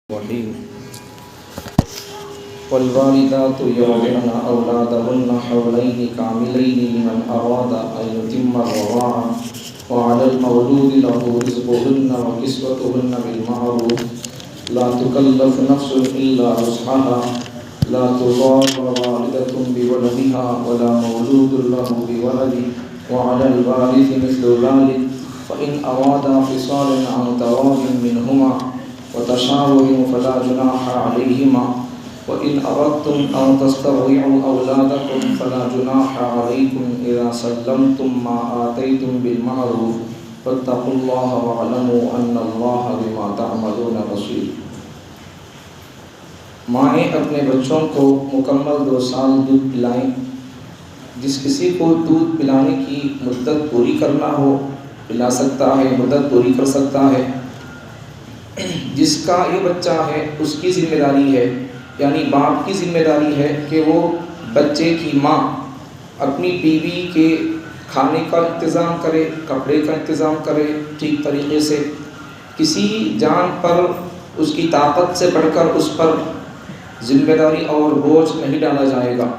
الرحيم والوالدات يرضعن أولادهن حولين كاملين لمن أراد أن يتم الرضاعة وعلى المولود له رزقهن وكسوتهن بالمعروف لا تكلف نفس إلا وسعها لا تضار والدة بولدها ولا مولود له بولده وعلى الوارث مثل ذلك فإن أرادا فصالا عن تراض منهما وتشاور فلا جناح عليهما وإن أردتم أن تسترضعوا أولادكم فلا جناح عليكم إذا سلمتم ما آتيتم بالمعروف واتقوا الله واعلموا أن الله بما تعملون بصير. مائیں اپنے بچوں کو مکمل 2 سال دودھ پلائیں. جس کسی کو دودھ پلانے کی مدت پوری کرنا ہو پلا سکتا ہے، مدت پوری کر سکتا ہے. جس کا یہ بچہ ہے اس کی ذمہ داری ہے، یعنی باپ کی ذمہ داری ہے کہ وہ بچے کی ماں اپنی بیوی کے کھانے کا انتظام کرے، کپڑے کا انتظام کرے ٹھیک طریقے سے. کسی جان پر اس کی طاقت سے بڑھ کر اس پر ذمہ داری اور بوجھ نہیں ڈالا جائے گا.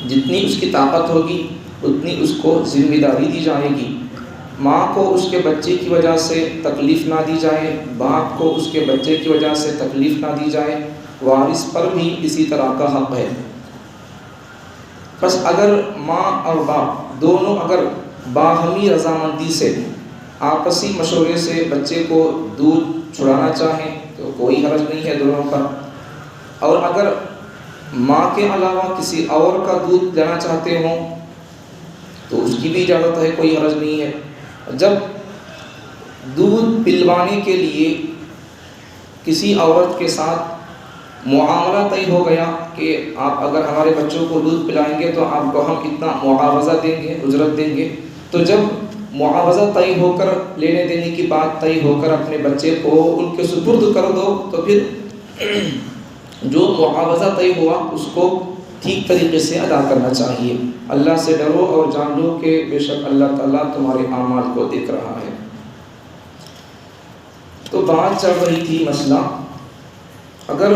جتنی اس کی طاقت ہوگی اتنی اس کو ذمہ داری دی جائے گی. ماں کو اس کے بچے کی وجہ سے تکلیف نہ دی جائے، باپ کو اس کے بچے کی وجہ سے تکلیف نہ دی جائے. وارث پر بھی اسی طرح کا حق ہے. بس اگر ماں اور باپ دونوں اگر باہمی رضامندی سے آپسی مشورے سے بچے کو دودھ چھڑانا چاہیں تو کوئی حرج نہیں ہے دونوں پر. اور اگر ماں کے علاوہ کسی اور کا دودھ لینا چاہتے ہوں تو اس کی بھی اجازت ہے، کوئی حرج نہیں ہے. جب دودھ پلوانے کے لیے کسی عورت کے ساتھ معاملہ طے ہو گیا کہ آپ اگر ہمارے بچوں کو دودھ پلائیں گے تو آپ کو ہم اتنا معاوضہ دیں گے، اجرت دیں گے، تو جب معاوضہ طے ہو کر لینے دینے کی بات طے ہو کر اپنے بچے کو ان کے سپرد کر دو تو پھر جو معاوضہ طے ہوا اس کو ٹھیک طریقے سے ادا کرنا چاہیے. اللہ سے ڈرو اور جان لو کہ بے شک اللہ تعالیٰ تمہارے اعمال کو دیکھ رہا ہے. تو بات چل رہی تھی مسئلہ، اگر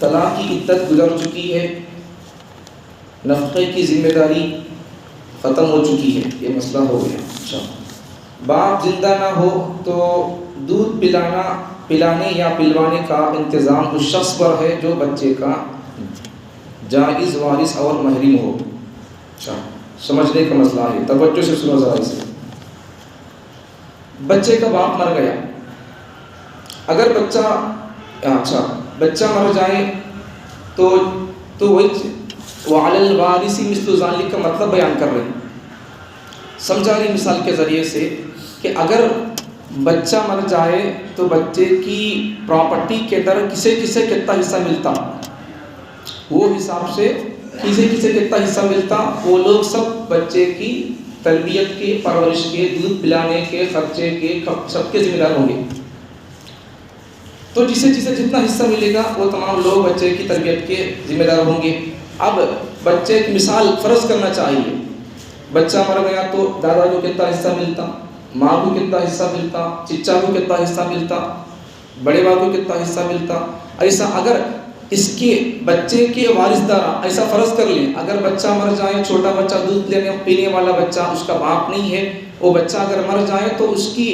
طلاق کی عدت گزر چکی ہے، نفقے کی ذمہ داری ختم ہو چکی ہے، یہ مسئلہ ہو گیا. اچھا، باپ زندہ نہ ہو تو دودھ پلانے یا پلوانے کا انتظام اس شخص پر ہے جو بچے کا جائز وارث اور محرم ہو. اچھا، سمجھنے کا مسئلہ ہے، توجہ سے سنو ذرا اسے. بچے کا باپ مر گیا، اگر بچہ مر جائے تو وہی وعلی الوارث مثل ذلک کا مطلب بیان کر رہے ہیں. سمجھا رہی مثال کے ذریعے سے کہ اگر بچہ مر جائے تو بچے کی پراپرٹی کے اندر کسے کتنا حصہ ملتا، وہ حساب سے کسے کتنا حصہ ملتا، وہ لوگ سب بچے کی تربیت کے، پرورش کے، دودھ پلانے کے، خرچے کے، سب کے ذمہ دار ہوں گے. تو جسے جتنا حصہ ملے گا وہ تمام لوگ بچے کی تربیت کے ذمہ دار ہوں گے. اب بچے کی مثال فرض کرنا چاہیے، بچہ مر گیا تو دادا کو کتنا حصہ ملتا، ماں کو کتنا حصہ ملتا، چچا کو کتنا حصہ ملتا، بڑے باپ کو کتنا حصہ ملتا. ایسا اگر اس کے بچے کے وارث دارا ایسا فرض کر لیں، اگر بچہ مر جائے، چھوٹا بچہ دودھ پینے والا بچہ، اس کا باپ نہیں ہے، وہ بچہ اگر مر جائے تو اس کی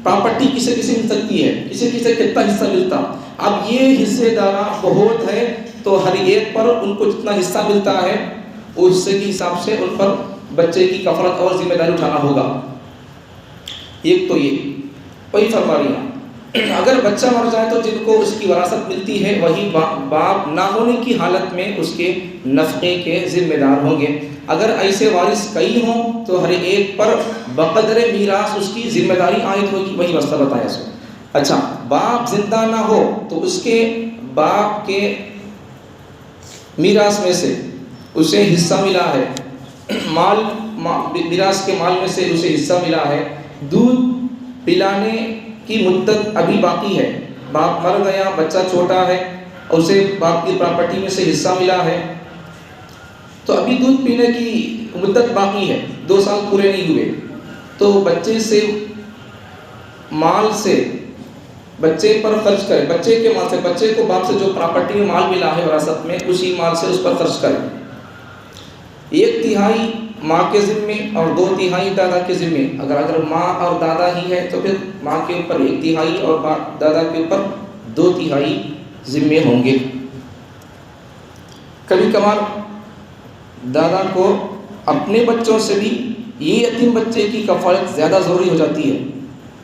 پراپرٹی کسے مل سکتی ہے، کسے کتنا حصہ ملتا. اب یہ حصے دارا بہت ہے تو ہر ایک پر ان کو جتنا حصہ ملتا ہے وہ حصے کے حساب سے ان پر بچے کی کفالت اور ذمہ داری اٹھانا ہوگا. ایک تو یہ وہی فرما رہی ہے. اگر بچہ مر جائے تو جن کو اس کی وراثت ملتی ہے وہی باپ نہ ہونے کی حالت میں اس کے نفقے کے ذمہ دار ہوں گے. اگر ایسے وارث کئی ہوں تو ہر ایک پر بقدر میراث اس کی ذمہ داری عائد ہوگی، وہی مسئلہ بتایا سو. اچھا، باپ زندہ نہ ہو تو اس کے باپ کے میراث میں سے اسے حصہ ملا ہے، میراث کے مال میں سے اسے حصہ ملا ہے. دودھ پلانے کی مدت ابھی باقی ہے، باپ مر گیا، بچہ چھوٹا ہے اور اسے باپ کی پراپرٹی میں سے حصہ ملا ہے تو ابھی دودھ پینے کی مدت باقی ہے، 2 سال پورے نہیں ہوئے. تو بچے سے مال سے بچے پر خرچ کرے، بچے کے مال سے، بچے کو باپ سے جو پراپرٹی میں مال ملا ہے وراثت میں، اسی مال سے اس پر خرچ کرے۔ 1/3 ماں کے ذمے اور 2/3 دادا کے ذمے۔ اگر ماں اور دادا ہی ہے تو پھر ماں کے اوپر 1/3 اور دادا کے اوپر 2/3 ذمے ہوں گے۔ کبھی کبھار دادا کو اپنے بچوں سے بھی یہ یتیم بچے کی کفالت زیادہ ضروری ہو جاتی ہے،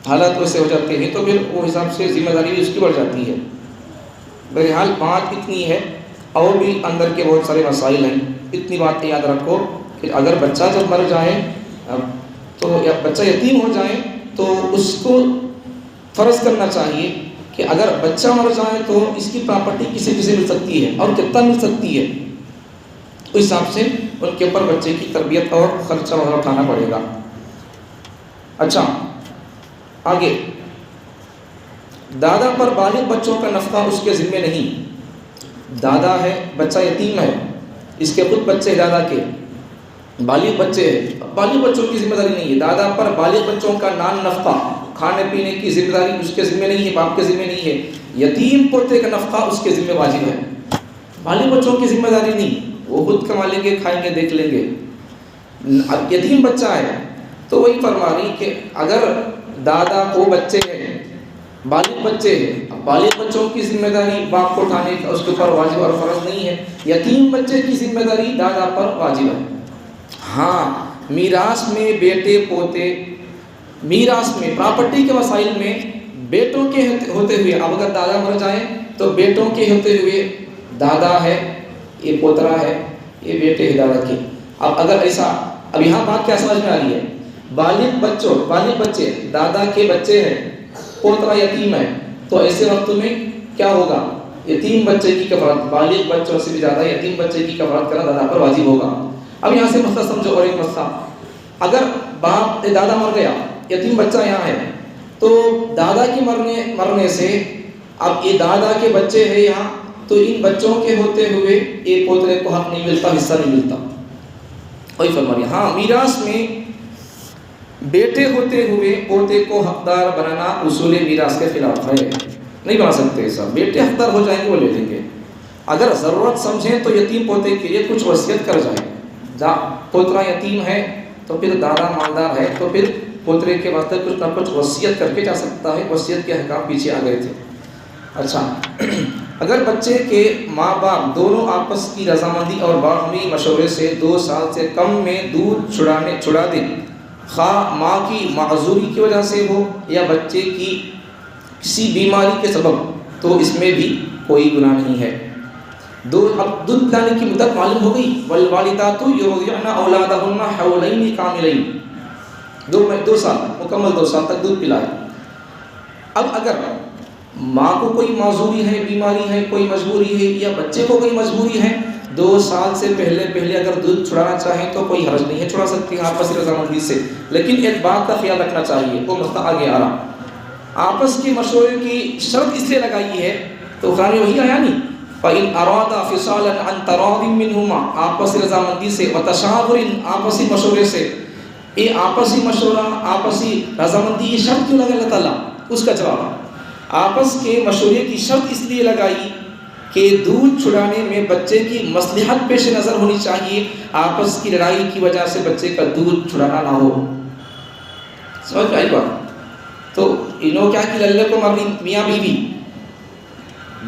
حالات ویسے ہو جاتے ہیں تو پھر وہ حساب سے ذمہ داری بھی اس کی بڑھ جاتی ہے۔ بہرحال بات اتنی ہے، اور بھی اندر کے بہت سارے مسائل ہیں۔ اتنی باتیں یاد رکھو کہ اگر بچہ جب مر جائے تو یا بچہ یتیم ہو جائے تو اس کو فرض کرنا چاہیے کہ اگر بچہ مر جائے تو اس کی پراپرٹی کسے کسے مل سکتی ہے اور کتنا مل سکتی ہے، اس حساب سے ان کے اوپر بچے کی تربیت اور خرچہ وغیرہ اٹھانا پڑے گا۔ اچھا آگے، دادا پر بالغ بچوں کا نفقہ اس کے ذمے نہیں۔ دادا ہے، بچہ یتیم ہے، اس کے خود بچے دادا کے، بالغ بچے ہیں، بالغ بچوں کی ذمہ داری نہیں ہے۔ دادا پر بالغ بچوں کا نان نفقہ، کھانے پینے کی ذمہ داری اس کے ذمے نہیں ہے، باپ کے ذمے نہیں ہے۔ یتیم پوتے کا نفقہ اس کے ذمے واجب ہے، بالغ بچوں کی ذمہ داری نہیں، وہ خود کما لیں گے، کھائیں گے، دیکھ لیں گے۔ اب یتیم بچہ ہے تو وہی فرما رہی کہ اگر دادا کو بچے ہیں، بالغ بچے ہیں، بالغ بچوں کی ذمہ داری باپ کو اٹھانے کا اس کے اوپر واجب اور فرض نہیں ہے، یتیم بچے کی ذمہ داری دادا پر واجب ہے۔ ہاں میراث میں بیٹے پوتے، میراث میں پراپرٹی کے مسائل میں بیٹوں کے ہوتے ہوئے، اب اگر دادا مر جائیں تو بیٹوں کے ہوتے ہوئے دادا ہے، یہ پوترا ہے، یہ بیٹے ہیں دادا کے۔ اب اگر ایسا، اب یہاں بات کیا سمجھ میں آ رہی ہے؟ بالغ بچے دادا کے بچے ہیں، پوترا یتیم ہے، تو ایسے وقت میں کیا ہوگا؟ یتیم بچے کی کفالت، بالغ بچوں سے بھی زیادہ یتیم بچے کی کفالت کرنا دادا پر واجب ہوگا۔ اب یہاں سے مسئلہ سمجھو، اور ایک مسئلہ، اگر دادا مر گیا، یتیم بچہ یہاں ہے، تو دادا کے مرنے سے اب یہ دادا کے بچے ہیں یہاں، تو ان بچوں کے ہوتے ہوئے ایک پوترے کو حق نہیں ملتا، حصہ نہیں ملتا۔ وہی فرما رہی ہے، ہاں میراث میں بیٹے ہوتے ہوئے پوتے کو حقدار بنانا اصول میراث کے خلاف ہے، نہیں بنا سکتے ایسا۔ بیٹے حقدار ہو جائیں گے، وہ لے لیں گے۔ اگر ضرورت سمجھیں تو یتیم پوتے کے لیے کچھ وصیت کر جائیں، پوترا یتیم ہے تو پھر دادا مالدار ہے تو پھر پوترے کے واسطے کچھ نہ کچھ وصیت کر کے جا سکتا ہے۔ وصیت کے احکام پیچھے آ گئے تھے۔ اچھا، اگر بچے کے ماں باپ دونوں آپس کی رضامندی اور باہمی مشورے سے 2 سال سے کم میں دودھ چھڑا دیں، خواہ ماں کی معذوری کی وجہ سے ہو یا بچے کی کسی بیماری کے سبب، تو اس میں بھی کوئی گناہ نہیں ہے۔ اب دودھ پلانے کی مدت معلوم ہو گئی، والوالدات یرضعن اولادہن حولین کاملین، 2 سال مکمل 2 سال تک دودھ پلائے۔ اب اگر ماں کو کوئی معذوری ہے، بیماری ہے، کوئی مجبوری ہے، یا بچے کو کوئی مجبوری ہے، 2 سال سے پہلے اگر دودھ چھڑانا چاہیں تو کوئی حرج نہیں ہے، چھڑا سکتے ہیں آپس کی رضامندی سے۔ لیکن ایک بات کا خیال رکھنا چاہیے، وہ مسئلہ آگے آ رہا، آپس کے مشورے کی شرط اس لیے لگائی ہے تو قرآن میں وہی آیا نہیں، فَإِنْ أَرَادَ فِصَالًا عَنْ تَرَاضٍ مِّنْهُمَا، آپسی رضامندی سے، وَتَشَاوُرٍ، آپسی مشورے سے۔ یہ آپسی مشورہ، آپسی رضامندی، یہ شرط کیوں لگا اللہ تعالیٰ؟ اس کا جواب، آپس کے مشورے کی شرط اس لیے لگائی کہ دودھ چھڑانے میں بچے کی مصلحت پیش نظر ہونی چاہیے، آپس کی لڑائی کی وجہ سے بچے کا دودھ چھڑانا نہ ہو۔ سمجھ میں آئی بات؟ تو انہوں کیا کہ للے کو مرنی، میاں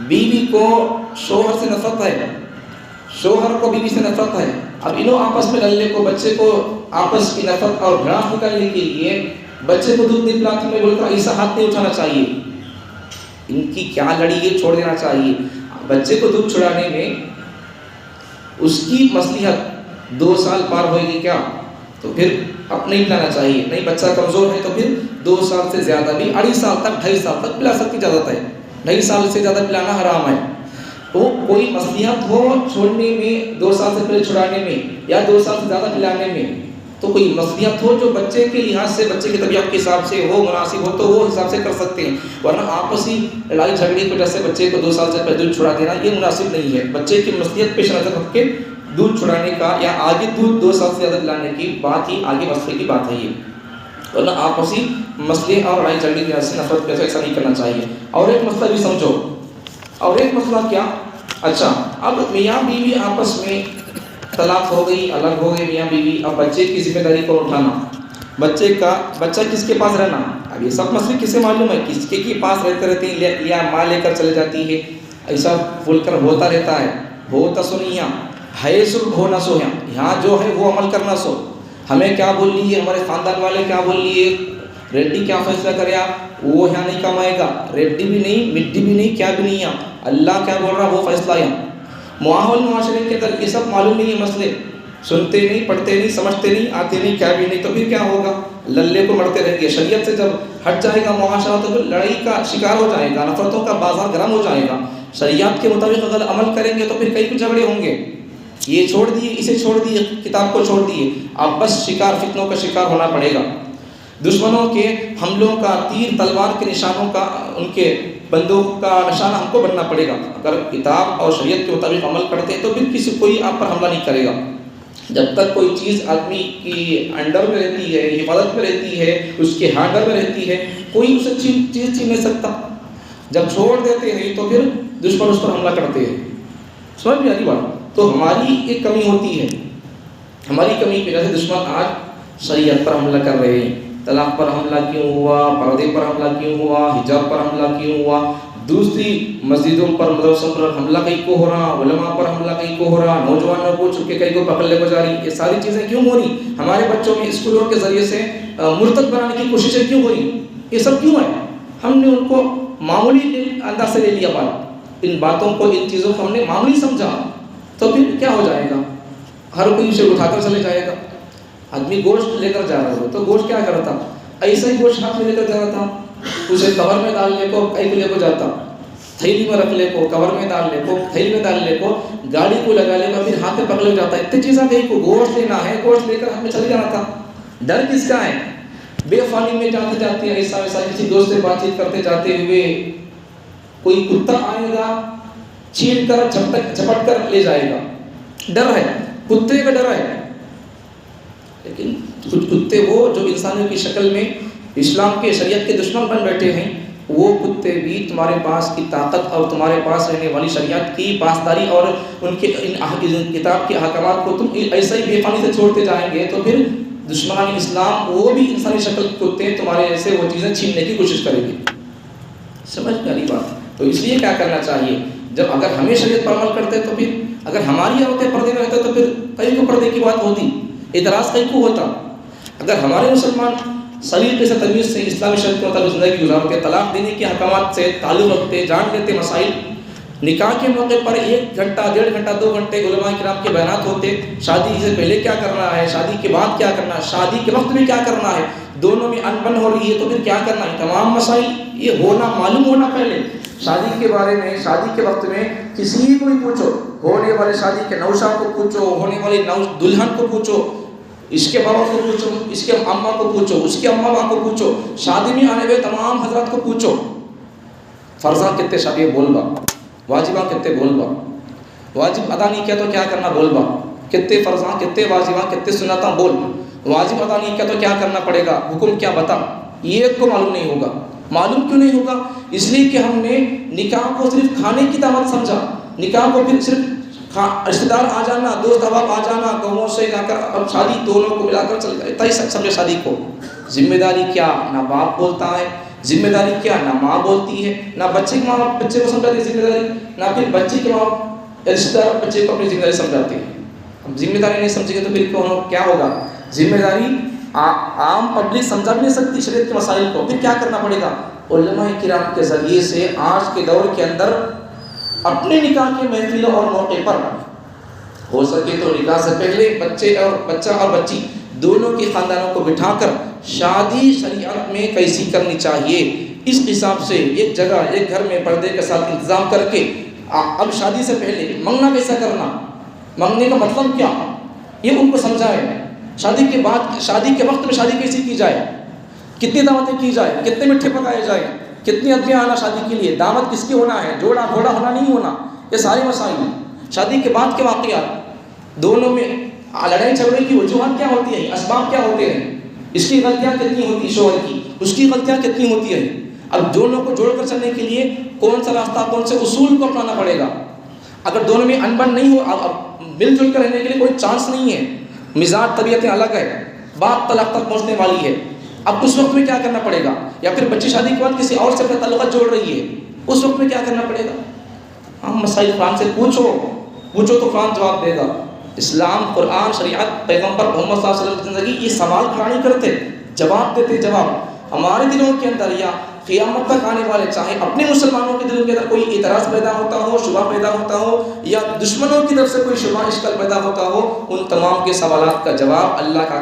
بیوی کو شوہر سے نفرت ہے، شوہر کو بیوی سے نفرت ہے۔ اب انہوں آپس میں للے کو، بچے کو آپس کی نفرت اور گھراف نکالنے کے لیے بچے کو دودھ نہیں پلاتی، میں بولتا ایسا ہاتھ نہیں اٹھانا چاہیے، ان کی کیا لڑی ہے چھوڑ دینا چاہیے۔ بچے کو دودھ چھڑانے میں اس کی مصلحت 2 سال پار ہوئے گی کیا، تو پھر اب نہیں پلانا چاہیے۔ نہیں بچہ کمزور ہے تو پھر 2 سال سے زیادہ بھی، 2.5 سال تک، 2.5 سال تک پلا سکتی اجازت ہے، 2.5 سال سے زیادہ پلانا حرام ہے۔ تو کوئی مصلحت ہو چھوڑنے میں، 2 سال سے پہلے چھڑانے میں، یا 2 سال سے زیادہ پلانے میں، تو کوئی مصلحت ہو جو بچے کے لحاظ سے، بچے کی طبیعت کے حساب سے ہو، مناسب ہو، تو وہ حساب سے کر سکتے ہیں۔ ورنہ آپسی لڑائی جھگڑے کی وجہ سے بچے کو 2 سال سے پہلے دودھ چھڑا دینا یہ مناسب نہیں ہے۔ بچے کی مصلحت پیش نظر رکھ کے دودھ چھڑانے کا، یا آگے دودھ 2 سال سے زیادہ پلانے کی بات ہی آگے مسئلے کی بات ہے یہ۔ ورنہ آپسی مسئلے اور لڑائی جھگڑے کی وجہ سے نفرت پیسے ایسا نہیں کرنا چاہیے. اور ایک مسئلہ بھی سمجھو. اور ایک مسئلہ کیا؟ اچھا اب میاں بیوی آپس میں طلاق ہو گئی، الگ ہو گئے میاں بیوی، اب بچے کی ذمہ داری کو اٹھانا، بچہ کس کے پاس رہنا، اب یہ سب مسئلے کسے معلوم ہے؟ کس کے پاس رہتے ہیں، یا ماں لے کر چلے جاتی ہے. ایسا بول کر ہوتا رہتا ہے. ہوتا سو نہیں ہے سو ہونا سو یہاں جو ہے وہ عمل کرنا سو. ہمیں کیا بول لیے، ہمارے خاندان والے کیا بول لیے، ریڈی کیا فیصلہ کرے، وہ یہاں نہیں کمائے گا، ریڈی بھی نہیں، مڈی بھی نہیں، کیا بھی نہیں ہے. اللہ کیا بول رہا وہ فیصلہ ہے. ماحول معاشرے کے اندر یہ سب معلوم نہیں ہے مسئلے، سنتے نہیں، پڑھتے نہیں، سمجھتے نہیں، آتے نہیں، کیا بھی نہیں، تو پھر کیا ہوگا؟ للے کو مرتے رہیں گے. شریعت سے جب ہٹ جائے گا معاشرہ تو پھر لڑائی کا شکار ہو جائے گا، نفرتوں کا بازار گرم ہو جائے گا. شریعت کے مطابق اگر عمل کریں گے تو پھر کئی کچھ جھگڑے ہوں گے. یہ چھوڑ دیے، اسے چھوڑ دیے، کتاب کو چھوڑ دیے، اب بس فتنوں کا شکار ہونا پڑے گا. دشمنوں کے حملوں کا، تیر تلوار کے نشانوں کا، ان کے بندوق کا نشانہ ہم کو بننا پڑے گا. اگر کتاب اور شریعت کے مطابق عمل کرتے ہیں تو پھر کوئی آپ پر حملہ نہیں کرے گا. جب تک کوئی چیز آدمی کی انڈر میں رہتی ہے، حفاظت میں رہتی ہے، اس کے ہینڈر میں رہتی ہے، کوئی اسے چیز چھین نہیں سکتا. جب چھوڑ دیتے ہیں تو پھر دشمن اس پر حملہ کرتے ہیں. سمجھ میں آ رہی بات؟ تو ہماری ایک کمی ہوتی ہے، ہماری کمی کی وجہ سے دشمن آج شریعت پر حملہ کر رہے ہیں. طلاق پر حملہ کیوں ہوا، پردے پر حملہ کیوں ہوا، حجاب پر حملہ کیوں ہوا، دوسری مسجدوں پر، مدرسوں پر حملہ کہیں کو ہو رہا، علماء پر حملہ کہیں کو ہو رہا، نوجوانوں کو چھپ کے کہیں کو پکڑ لے کو جا رہی. یہ ساری چیزیں کیوں ہو رہی؟ ہمارے بچوں میں اسکولوں کے ذریعے سے مرتد بنانے کی کوششیں کیوں ہو رہی؟ یہ سب کیوں ہے؟ ہم نے ان کو معمولی انداز سے لے لیا بات، ان باتوں کو، ان چیزوں کو ہم نے معمولی سمجھا. تو پھر کیا ہو جائے گا؟ ہر کوئی اسے اٹھا کر چلے جائے گا. آدمی گوشت لے کر جا رہا ہو تو گوشت کیا کرتا؟ ایسا ہی گوشت ہاتھ میں لے کر جا رہا تھا، اسے کور میں ڈال لے کو، کہیں کو لے کو جاتا، تھیلی میں رکھ لے کو، کور میں ڈال لے کو، تھیلی میں ڈال لے کو، گاڑی کو لگا لے کو، پھر ہاتھ میں پکڑ لے جاتا. اتنی چیزیں کہیں کو گوشت لینا ہے، گوشت لے کر ہاتھ میں چلے جانا تھا. ڈر کس کا ہے؟ بے فانی میں جاتے جاتے ایسا ویسا کسی دوست سے بات چیت کرتے جاتے ہوئے کوئی کتا آئے گا، چھین کر جھپٹ کر لے جائے گا. ڈر ہے، کتے کا ڈر ہے. لیکن کچھ کتے وہ جو انسانوں کی شکل میں اسلام کے، شریعت کے دشمن بن بیٹھے ہیں، وہ کتے بھی تمہارے پاس کی طاقت اور تمہارے پاس رہنے والی شریعت کی پاسداری اور ان کے کتاب کے احکامات کو تم ایسا ہی بے فانی سے چھوڑتے جائیں گے تو پھر دشمنان اسلام وہ بھی انسانی شکل کے کتے تمہارے ایسے وہ چیزیں چھیننے کی کوشش کریں گے. سمجھ میں آئی بات؟ تو اس لیے کیا کرنا چاہیے، جب اگر ہمیں شریعت پر عمل کرتے تو پھر اگر ہماری عورتیں پردے میں رہتے تو پھر کئی کو پردے کی بات ہوتی، اعتراض کئی کو ہوتا. اگر ہمارے مسلمان سلیقے سے، تمیز سے اسلامی شریعت کے مطابق زندگی گزارتے، طلاق دینے کے احکامات سے تعلق رکھتے، جان لیتے مسائل، نکاح کے موقع پر 1 گھنٹہ، 1.5 گھنٹہ، 2 گھنٹے علماء کرام کے بیانات ہوتے، شادی سے پہلے کیا کرنا ہے، شادی کے بعد کیا کرنا ہے، شادی کے وقت میں کیا کرنا ہے، دونوں میں انبن ہو رہی ہے تو پھر کیا کرنا ہے، تمام مسائل یہ ہونا، معلوم ہونا پہلے. شادی کے بارے میں، شادی کے وقت میں کسی کو بھی پوچھو، ہونے والے شادی کے نوشا کو پوچھو، ہونے والی دلہن کو پوچھو، اس کے بابا کو پوچھو، اس کے اماں کو پوچھو، اس کے اماں باپ کو پوچھو، شادی میں آنے والے تمام حضرات کو پوچھو، فرضاں کتنے شادی بول با، واجباں کتنے بول با، واجب ادا نہیں کیا تو کیا کرنا بول با، کتنے فرضاں، کتنے واجباں، کتنے سنتاں بول، واجب ادا نہیں کیا تو کیا کرنا پڑے گا، حکم کیا بتا. یہ کو معلوم نہیں ہوگا. معلوم کیوں نہیں ہوگا؟ اس لیے کہ ہم نے نکاح کو صرف کھانے کی دعوت سمجھا، نکاح کو پھر صرف رشتہ دار آ جانا، دوست احباب آ جانا، گاؤں سے جا کر اب شادی دونوں کو ملا کر چل جائے، اتنا ہی سمجھے شادی کو. ذمہ داری کیا نہ باپ بولتا ہے، ذمہ داری کیا نہ ماں بولتی ہے، نہ بچے کے ماں باپ بچے کو سمجھاتے ذمہ داری، نہ پھر بچے کے ماں باپ رشتہ دار بچے کو اپنی ذمہ داری سمجھاتے ہیں. اب ذمہ داری نہیں سمجھے گے تو پھر کیا ہوگا؟ ذمہ داری عام پبلک سمجھا بھی نہیں سکتی شریعت کے مسائل کو. پھر کیا کرنا پڑے گا؟ علماء کرام کے ذریعے سے آج کے دور کے اندر اپنے نکاح کے محفلوں اور موقع پر ہو سکے تو نکاح سے پہلے بچہ اور بچی دونوں کے خاندانوں کو بٹھا کر شادی شریعت میں کیسی کرنی چاہیے، اس حساب سے ایک جگہ، ایک گھر میں پردے کے ساتھ انتظام کر کے اب شادی سے پہلے منگنا کیسا کرنا، منگنے کا مطلب کیا، یہ ان کو سمجھائے. شادی کے بعد، شادی کے وقت میں شادی کیسی کی جائے، کتنی دعوتیں کی جائے، کتنے میٹھے پکائے جائیں، کتنی آدمی آنا شادی کے لیے، دعوت کس کی ہونا ہے، جوڑا گھوڑا ہونا نہیں ہونا، یہ سارے مسائل ہیں. شادی کے بعد کے واقعات، دونوں میں لڑائی جھگڑے کی وجوہات کیا ہوتی ہیں، اسباب کیا ہوتے ہیں، اس کی غلطیاں کتنی ہوتی ہیں شوہر کی، اس کی غلطیاں کتنی ہوتی ہیں. اب دونوں کو جوڑ کر چلنے کے لیے کون سا راستہ، کون سے اصول کو اپنانا پڑے گا. اگر دونوں میں انبن نہیں ہو، اب مل جل کر رہنے کے لیے کوئی چانس نہیں ہے. مزاج طبیعتیں الگ ہے، بات طلاق تک پہنچنے والی ہے. اب اس وقت میں کیا کرنا پڑے گا؟ یا پھر بچی شادی کے بعد کسی اور سے اپنا تعلقات جوڑ رہی ہے، اس وقت میں کیا کرنا پڑے گا؟ ہم مسائل قرآن سے پوچھو تو قرآن جواب دے گا. اسلام، قرآن، شریعت، پیغمبر محمد صلی اللہ علیہ وسلم کی زندگی یہ سوال کھڑا نہیں کرتے، جواب دیتے. جواب ہمارے دلوں کے اندر یا قیامت تک آنے والے چاہے اپنے مسلمانوں کے دلوں کے اندر کوئی اعتراض پیدا ہوتا ہو، شبہ پیدا ہوتا ہو، یا دشمنوں کی طرف سے کوئی شبہ اشکال پیدا ہوتا ہو، ان تمام کے سوالات کا جواب اللہ کا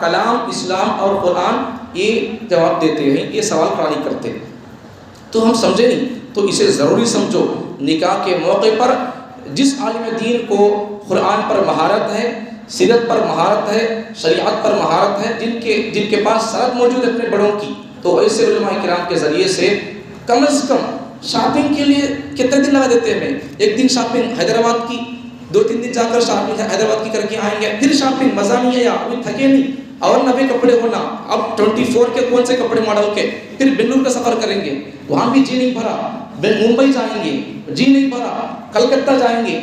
کلام، اسلام اور قرآن یہ جواب دیتے ہیں، یہ سوال کھڑا نہیں کرتے. تو ہم سمجھے نہیں تو اسے ضروری سمجھو. نکاح کے موقع پر جس عالم دین کو قرآن پر مہارت ہے، سیرت پر مہارت ہے، شریعت پر مہارت ہے، جن کے پاس سند موجود ہے اپنے بڑوں کی، تو ایسے علماء کرام کے ذریعے سے کم از کم شاپنگ کے لیے کتنے دن لگا دیتے ہیں. ایک دن شاپنگ حیدرآباد کی، 2-3 دن جا کر شاپنگ حیدرآباد کی کر کے آئیں گے، پھر شاپنگ مزہ نہیں آیا، ابھی تھکے نہیں، اور نوے کپڑے ہونا، اب 24 کے کون سے کپڑے ماڈل کے، پھر بنگلور کا سفر کریں گے، وہاں بھی جی نہیں بھرا، ممبئی جائیں گے جی نہیں بھرا، کلکتہ جائیں گے،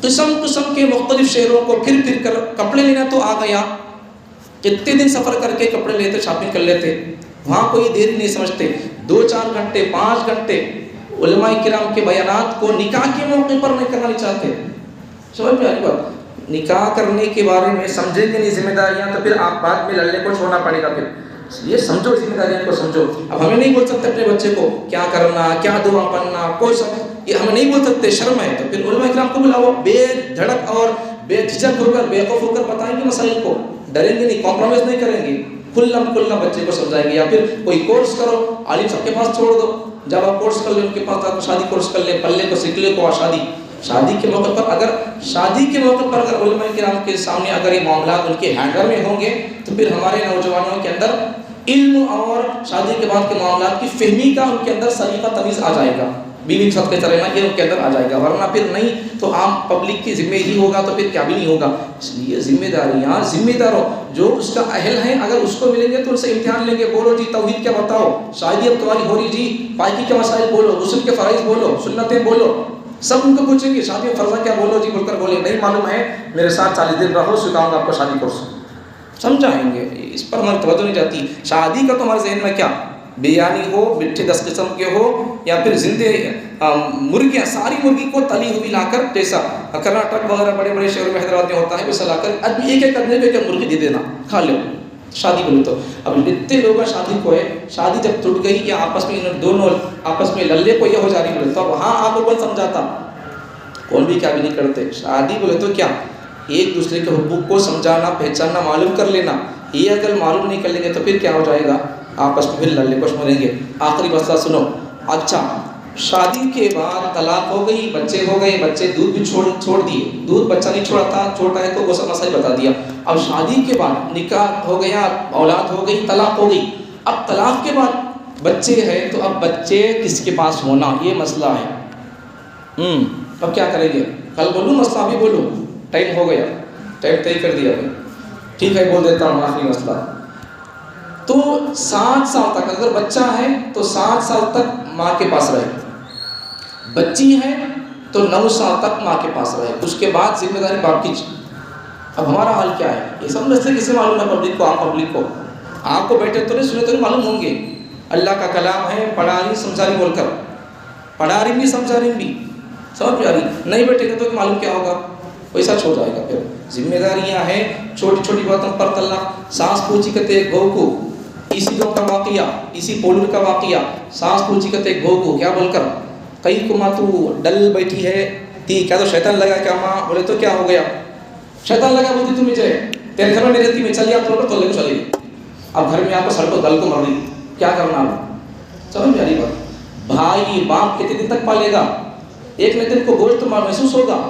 قسم قسم کے مختلف شہروں کو پھر کر کپڑے لینا تو آ گیا. کتنے دن سفر کر کے کپڑے لیتے، شاپنگ کر لیتے، وہاں کوئی دیر نہیں سمجھتے. 2-4 گھنٹے 5 گھنٹے علماء کرام کے بیانات کو نکاح کے موقع پر نہیں کرنا نہیں چاہتے. سمجھ میں آئی بات؟ نکاح کرنے کے بارے میں سمجھیں گے نہیں ذمہ داریاں، تو پھر آپ بعد میں لڑنے کو چھوڑنا پڑے گا. پھر یہ سمجھو، ذمہ داریاں کو سمجھو. اب ہمیں نہیں بول سکتے اپنے بچے کو کیا کرنا، کیا دعا پڑھنا، کوئی سب یہ ہمیں نہیں بول سکتے، شرم ہے. تو پھر علماء کرام کو بلاؤ، بے دھڑک اور بے جھجک ہو کر، بے خوف ہو کر بتائیں گے مسائل کو، ڈریں گے نہیں، کمپرومائز نہیں کریں گے، کھلا بچے کو سمجھائیں گے. یا پھر کوئی کورس کرو، عالم سب کے پاس چھوڑ دو، جب آپ کورس کر لیں ان کے پاس آپ شادی کورس کر لیں، پلے کو سیکھ لے کو شادی کے موقع پر اگر علماء کرام کے سامنے اگر یہ معاملات ان کے ہینڈر میں ہوں گے، تو پھر ہمارے نوجوانوں کے اندر علم اور شادی کے بعد کے معاملات کی فہمی کا ان کے اندر سلیقہ تمیز آ جائے گا، بیوی سب کے طرح یہ ان کے اندر آ جائے گا. ورنہ پھر نہیں تو عام پبلک کی ذمہ ہی ہوگا، تو پھر کیا بھی نہیں ہوگا. اس لیے ذمہ داریاں ذمہ داروں جو اس کا اہل ہیں، اگر اس کو ملیں گے تو ان سے امتحان لیں گے. بولو جی توحید کیا بتاؤ، شادی اب تمہاری ہو رہی جی، پاکی کے مسائل بولو، غسل کے فرائض بولو، سنتیں بولو، سب ان کو پوچھیں گے. شادی فرضہ کیا بولو جی، بول کر بولے نہیں معلوم ہے، میرے ساتھ 40 دن رہو، سکھاؤں گا آپ کو شادی کورس. سمجھائیں گے، اس پر ہماری توجہ نہیں جاتی. شادی کا تمہارے ذہن میں کیا، بریانی ہو، مٹھے 10 قسم کے ہو، یا پھر زندے مرغیاں، ساری مرغی کو تلی ہوئی لا کر، جیسا کرناٹک وغیرہ بڑے بڑے شہروں میں حیدرآباد میں ہوتا ہے، ویسا لا کر آدمی ایک آدمی کو ایک مرغی دے دینا، کھا لو شادی بولے تو. اب اتنے لوگ شادی کو ہے، شادی جب ٹوٹ گئی یا آپس میں دونوں آپس میں للے کو یہ ہو جا رہی بولے تو وہاں آپ کو کون سمجھاتا، کون بھی کیا بھی نہیں کرتے. شادی بولے تو کیا، ایک دوسرے کے حقوق کو سمجھانا، پہچاننا، معلوم کر لینا. یہ اگر معلوم نہیں کر لیں گے تو پھر کیا ہو جائے گا، آپس میں پھر لڑنے کو مریں گے. آخری مسئلہ سنو. اچھا، شادی کے بعد طلاق ہو گئی، بچے ہو گئے، بچے دودھ بھی چھوڑ دیے، دودھ بچہ نہیں چھوڑتا، چھوٹا ہے تو وہ سب مسئلہ بتا دیا. اب شادی کے بعد نکاح ہو گیا، اولاد ہو گئی، طلاق ہو گئی. اب طلاق کے بعد بچے ہیں تو اب بچے کس کے پاس ہونا، یہ مسئلہ ہے. اب کیا کریں گے؟ کل بولوں مسئلہ، ابھی بولوں؟ ٹائم ہو گیا، ٹائم طے کر دیا میں. ٹھیک ہے، بول دیتا ہوں آخری مسئلہ. تو 7 سال تک اگر بچہ ہے تو 7 سال تک ماں کے پاس رہے، بچی ہے تو 9 سال تک ماں کے پاس رہے، اس کے بعد ذمہ داری باپ کی. اب ہمارا حال کیا ہے، یہ سب مسئلے کسے معلوم ہے؟ پبلک کو، عام پبلک کو. آپ کو بیٹھے تو نہیں، سنے تو نہیں معلوم ہوں گے. اللہ کا کلام ہے، پڑھا رہی سمجھا رہی بول کر، پڑھا رہی بھی سمجھا رہی بھی، سمجھ میں آ رہی. نہیں بیٹھے گا تو معلوم کیا ہوگا، ویسا چھوڑ جائے گا. پھر ذمہ داریاں ہیں، چھوٹی چھوٹی باتوں پر طلاق. سانس پوچھی کہتے ایک بہو کو، اسی دو کا واقعہ، اسی پولر کا واقعہ. سانس پوچھی کہتے ایک بہو کو، کیا بول کر، کئی کو ماں تو ڈل بیٹھی ہے تی، کیا تو شیطان لگا کیا ماں؟ بولے تو کیا ہو گیا؟ شیطان لگا بولتی تم مجھے، تیرے گھر میں نہیں رہتی، میں چل جاتا ہوں تو لے چلے گی. اب گھر میں آپ کو سر کو دل کو مر رہی، کیا کرنا آپ؟ سمجھ میں آ رہی بات؟ بھائی باپ کتنے دن تک پالے گا؟ ایک نہ دن کو گوشت محسوس ہوگا.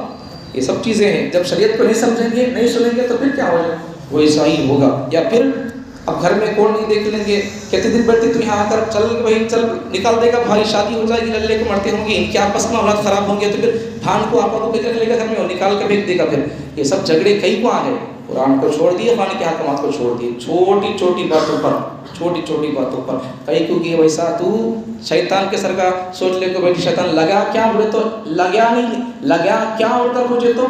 یہ سب چیزیں ہیں، جب شریعت کو نہیں سمجھیں گے، نہیں سنیں گے تو پھر کیا ہو جائے، وہ ایسا ہی ہوگا. یا پھر اب گھر میں کون نہیں دیکھ لیں گے، کتنے دن بیٹھتے تم یہاں آ کر، چل بھائی چل، نکال دے گا بھائی، شادی ہو جائے گی، للے کو مرتے ہوں گے، ان کے آپس میں اولاد خراب ہوں گے، تو پھر بھان کو آپا کو پکڑ لے گا گھر میں اور نکال کے پھینک دے گا. پھر یہ سب جھگڑے کئی کو آ گئے. قرآن کو چھوڑ دیے, خانے کے احکامات کو چھوڑ دیے, چھوٹی چھوٹی باتوں پر کئی کو کہ ویسا تو شیطان کے سر کا سوچ لے کو بیٹی شیطان لگا کیا, بولے تو لگا نہیں, لگا کیا بول کر مجھے تو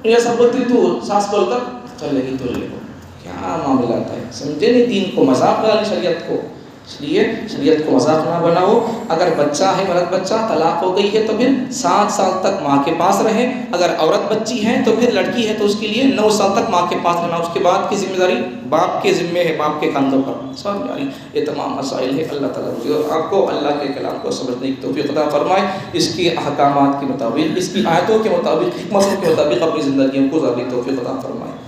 یہ سب بولتی تو سانس بول کر چلے گی تو لے کو, کیا معاملات ہے, سمجھے نہیں دین کو مذاق بنا شریعت کو. اس لیے شریعت کو مذاق نہ بناؤ. اگر بچہ ہے مرد بچہ طلاق ہو گئی ہے تو پھر 7 سال تک ماں کے پاس رہے, اگر عورت بچی ہے تو پھر لڑکی ہے تو اس کے لیے 9 سال تک ماں کے پاس رہنا, اس کے بعد کی ذمہ داری باپ کے ذمے ہے, باپ کے کندھوں پر. سب یعنی یہ تمام مسائل ہے. اللہ تعالیٰ آپ کو اللہ کے کلام کو سمجھنے کی توفیق عطا فرمائے, اس کی احکامات کے مطابق, اس کی آیتوں کے مطابق, حکمتوں کے مطابق اپنی زندگیوں کو گزارنے کی توفیق عطا فرمائے.